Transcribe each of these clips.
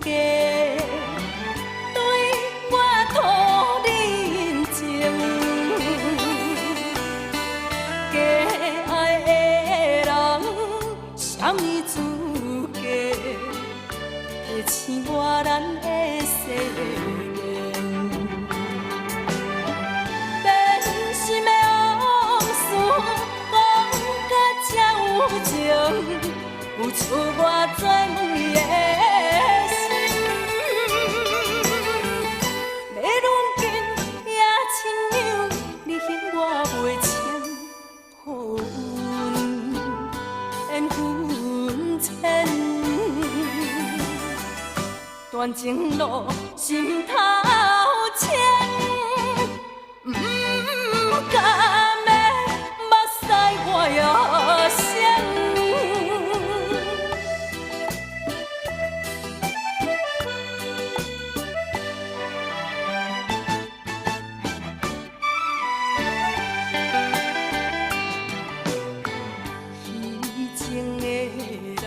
家，对我托人情。假爱的人，什么资格提醒我咱的誓言？变心的往事，讲甲这有情，有出我做问伊的心。要论斤也亲像你嫌我袂清，好运缘分牵。断情路，心头牵，不甘的目屎我要闪。虚情的人，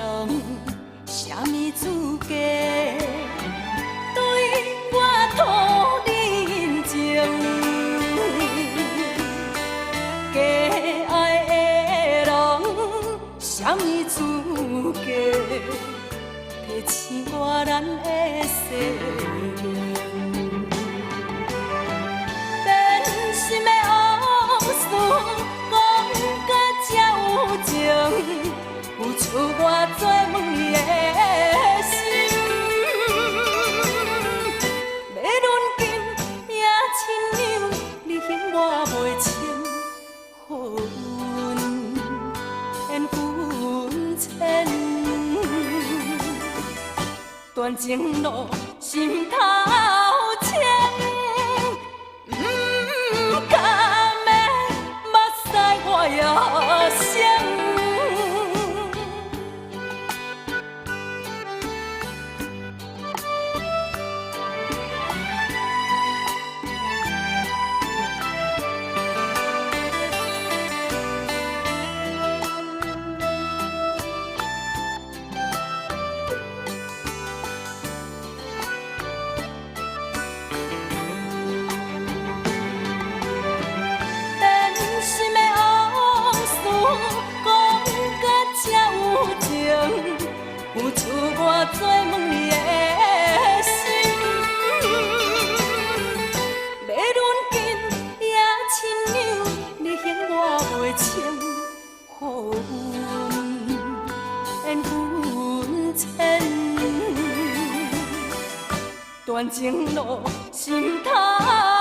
什么资格？我托人情，假爱的人，什么资格提醒我咱的誓言？变心的往事，讲甲这有情，有出我做问伊的心。我袂清，好运缘分牵，断情路，心头牵，不甘的目屎我要闪。有出我做问伊的心，要论斤也亲像你嫌我袂清，好运缘分牵，断情路，心头。